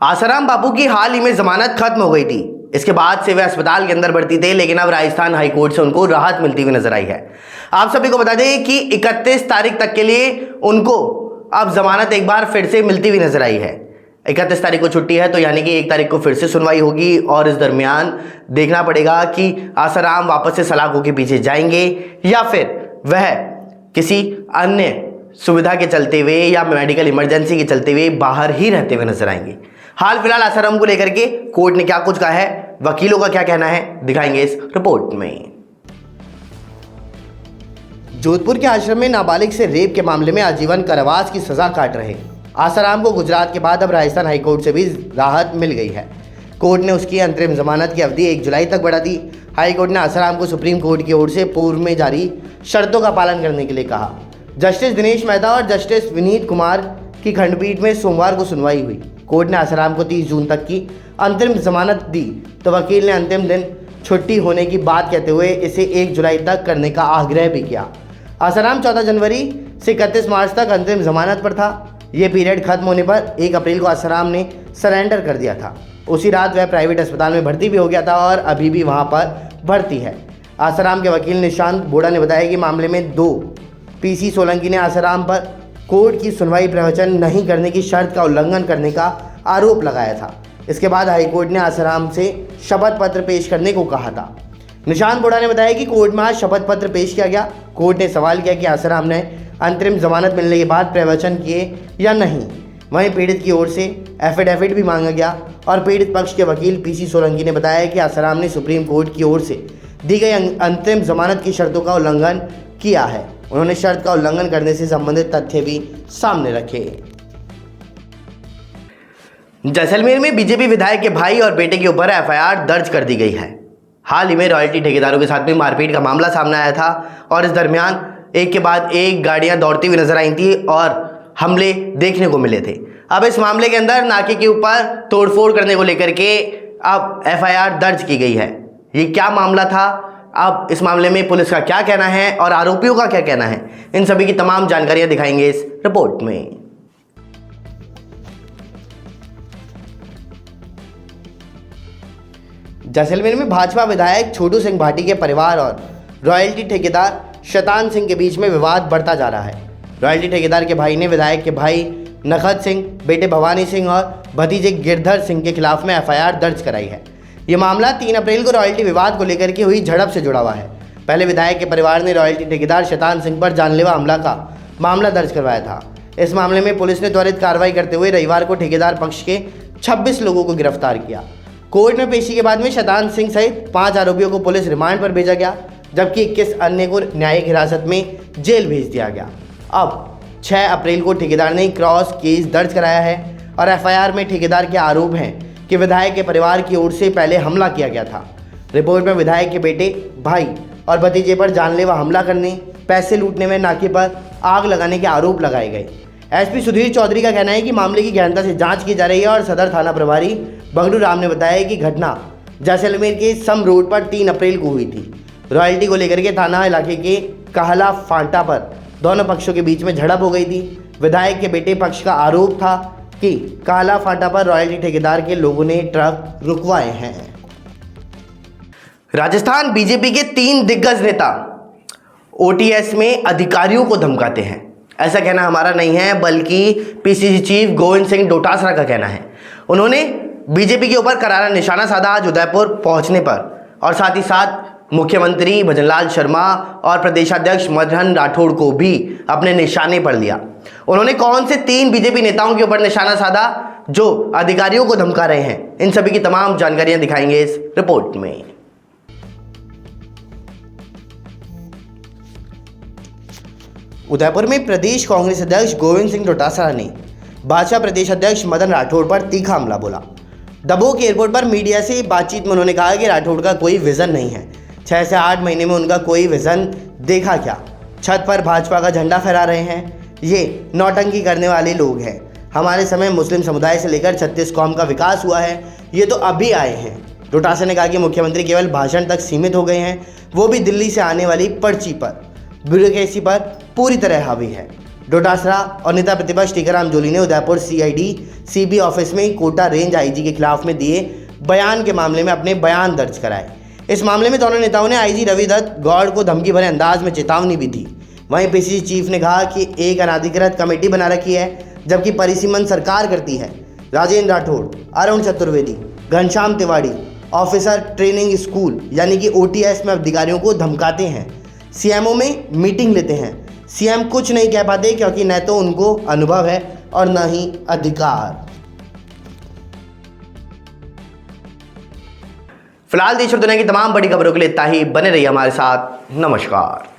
आसाराम बापू की हाल ही में जमानत खत्म हो गई थी। इसके बाद से वे अस्पताल के अंदर भर्ती थे, लेकिन अब राजस्थान हाईकोर्ट से उनको राहत मिलती हुई नजर आई है। आप सभी को बता दें कि 31 तारीख तक के लिए उनको अब जमानत एक बार फिर से मिलती हुई नजर आई है। 31 तारीख को छुट्टी है, तो यानी कि 1 तारीख को फिर से सुनवाई होगी और इस दरमियान देखना पड़ेगा कि आसाराम वापस से सलाखों के पीछे जाएंगे या फिर वह किसी अन्य सुविधा के चलते हुए या मेडिकल इमरजेंसी के चलते हुए बाहर ही रहते हुए नजर आएंगे। हाल फिलहाल आसाराम को लेकर के कोर्ट ने क्या कुछ कहा है, वकीलों का क्या कहना है, दिखाएंगे इस रिपोर्ट में। जोधपुर के आश्रम में नाबालिग से रेप के मामले में आजीवन कारावास की सजा काट रहे आसाराम को गुजरात के बाद अब राजस्थान हाईकोर्ट से भी राहत मिल गई है। कोर्ट ने उसकी अंतरिम जमानत की अवधि 1 जुलाई तक बढ़ा दी। हाईकोर्ट ने आसाराम को सुप्रीम कोर्ट की ओर से पूर्व में जारी शर्तों का पालन करने के लिए कहा। जस्टिस दिनेश मेहता और जस्टिस विनीत कुमार की खंडपीठ में सोमवार को सुनवाई हुई। कोर्ट ने आसाराम को 30 जून तक की अंतरिम जमानत दी, तो वकील ने अंतिम दिन छुट्टी होने की बात कहते हुए इसे 1 जुलाई तक करने का आग्रह भी किया। आसाराम 14 जनवरी से 31 मार्च तक अंतरिम जमानत पर था। ये पीरियड खत्म होने पर 1 अप्रैल को आसाराम ने सरेंडर कर दिया था। उसी रात वह प्राइवेट अस्पताल में भर्ती भी हो गया था और अभी भी वहां पर भर्ती है। आसाराम के वकील निशांत बोड़ा ने बताया कि मामले में 2 पीसी सोलंकी ने आसाराम पर कोर्ट की सुनवाई प्रवचन नहीं करने की शर्त का उल्लंघन करने का आरोप लगाया था। इसके बाद हाईकोर्ट ने आसाराम से शपथ पत्र पेश करने को कहा था। निशांत बोड़ा ने बताया कि कोर्ट में आज शपथ पत्र पेश किया गया। कोर्ट ने सवाल किया कि आसाराम ने अंतरिम जमानत मिलने के बाद प्रवचन किए या नहीं। वहीं पीड़ित की ओर से एफिडेविट भी मांगा गया और पीड़ित पक्ष के वकील पीसी सोलंकी ने बताया कि आसाराम ने सुप्रीम कोर्ट की ओर से दी गई अंतरिम जमानत की शर्तों का उल्लंघन किया है। उन्होंने शर्त का उल्लंघन करने से संबंधित तथ्य भी सामने रखे। जैसलमेर में बीजेपी विधायक के भाई और बेटे के ऊपर एफआईआर दर्ज कर दी गई है। हाल ही में रॉयल्टी ठेकेदारों के साथ में मारपीट का मामला सामने आया था और इस दरमियान एक के बाद एक गाड़ियां दौड़ती हुई नजर आई थी और हमले देखने को मिले थे। अब इस मामले के अंदर नाके के ऊपर तोड़फोड़ करने को लेकर के अब एफआईआर दर्ज की गई है। ये क्या मामला था, अब इस मामले में पुलिस का क्या कहना है और आरोपियों का क्या कहना है, इन सभी की तमाम जानकारियां दिखाएंगे इस रिपोर्ट में। जैसलमेर में भाजपा विधायक छोटू सिंह भाटी के परिवार और रॉयल्टी ठेकेदार शैतान सिंह के बीच में विवाद बढ़ता जा रहा है। रॉयल्टी ठेकेदार के भाई ने विधायक के भाई नखत सिंह, बेटे भवानी सिंह और भतीजे गिरधर सिंह के खिलाफ में एफआईआर दर्ज कराई है। ये मामला 3 अप्रैल को रॉयल्टी विवाद को लेकर के हुई झड़प से जुड़ा हुआ है। पहले विधायक के परिवार ने रॉयल्टी ठेकेदार शैतान सिंह पर जानलेवा हमला का मामला दर्ज करवाया था। इस मामले में पुलिस ने त्वरित कार्रवाई करते हुए रविवार को ठेकेदार पक्ष के 26 लोगों को गिरफ्तार किया। कोर्ट में पेशी के बाद में शैतान सिंह सहित 5 आरोपियों को पुलिस रिमांड पर भेजा गया, जबकि 21 अन्य को न्यायिक हिरासत में जेल भेज दिया गया। अब 6 अप्रैल को ठेकेदार ने क्रॉस केस दर्ज कराया है और एफआईआर में ठेकेदार के आरोप हैं कि विधायक के परिवार की ओर से पहले हमला किया गया था। रिपोर्ट में विधायक के बेटे, भाई और भतीजे पर जानलेवा हमला करने, पैसे लूटने में नाके पर आग लगाने के आरोप लगाए गए। एसपी सुधीर चौधरी का कहना है कि मामले की गहनता से जांच की जा रही है और सदर थाना प्रभारी बगड़ू राम ने बताया कि घटना जैसलमेर के सम रोड पर 3 अप्रैल को हुई थी। रॉयल्टी को लेकर के थाना इलाके के कहला फांटा पर दोनों पक्षों के बीच में झड़प हो गई थी। विधायक के बेटे पक्ष का आरोप था कि कहला फांटा पर रॉयल्टी ठेकेदार के लोगों ने ट्रक रुकवाए हैं। राजस्थान बीजेपी के 3 दिग्गज नेता ओटीएस में अधिकारियों को धमकाते हैं। ऐसा कहना हमारा नहीं है, बल्कि पीसीसी चीफ गोविंद सिंह डोटासरा का कहना है। उन्होंने बीजेपी के ऊपर करारा निशाना साधा आज उदयपुर पहुंचने पर और साथ ही साथ मुख्यमंत्री भजनलाल शर्मा और प्रदेशाध्यक्ष मदन राठौड़ को भी अपने निशाने पर लिया। उन्होंने कौन से 3 बीजेपी नेताओं के ऊपर निशाना साधा जो अधिकारियों को धमका रहे हैं, इन सभी की तमाम जानकारियां दिखाएंगे इस रिपोर्ट में। उदयपुर में प्रदेश कांग्रेस अध्यक्ष गोविंद सिंह डोटासरा ने भाजपा प्रदेश अध्यक्ष मदन राठौड़ पर तीखा हमला बोला। दमोह के एयरपोर्ट पर मीडिया से बातचीत में उन्होंने कहा कि राठौड़ का कोई विजन नहीं है। 6 से 8 महीने में उनका कोई विजन देखा क्या? छत पर भाजपा का झंडा फहरा रहे हैं। ये नौटंकी करने वाले लोग हैं। हमारे समय मुस्लिम समुदाय से लेकर 36 कौम का विकास हुआ है, ये तो अभी आए हैं। डोटासरा ने कहा कि मुख्यमंत्री केवल भाषण तक सीमित हो गए हैं, वो भी दिल्ली से आने वाली पर्ची पर, ब्यूरोक्रेसी पर पूरी तरह हावी है। डोटासरा और नेता प्रतिपक्ष टीकाराम जूली ने उदयपुर सीआईडी सीबी ऑफिस में कोटा रेंज आईजी के खिलाफ में दिए बयान के मामले में अपने बयान दर्ज कराए। इस मामले में दोनों नेताओं ने आईजी रवि दत्त गौड़ को धमकी भरे अंदाज में चेतावनी भी दी। वहीं पीसीसी चीफ ने कहा कि एक अनाधिकृत कमेटी बना रखी है जबकि परिसीमन सरकार करती है। Rajendra Rathore, Arun Chaturvedi, Ghanshyam Tiwari officer training school यानी कि OTS में अधिकारियों को धमकाते हैं, सीएमओ में मीटिंग लेते हैं। सीएम कुछ नहीं कह पाते क्योंकि न तो उनको अनुभव है और न ही अधिकार। फिलहाल देश और दुनिया की तमाम बड़ी खबरों के लिए इतना ही। बने रहिए हमारे साथ। नमस्कार।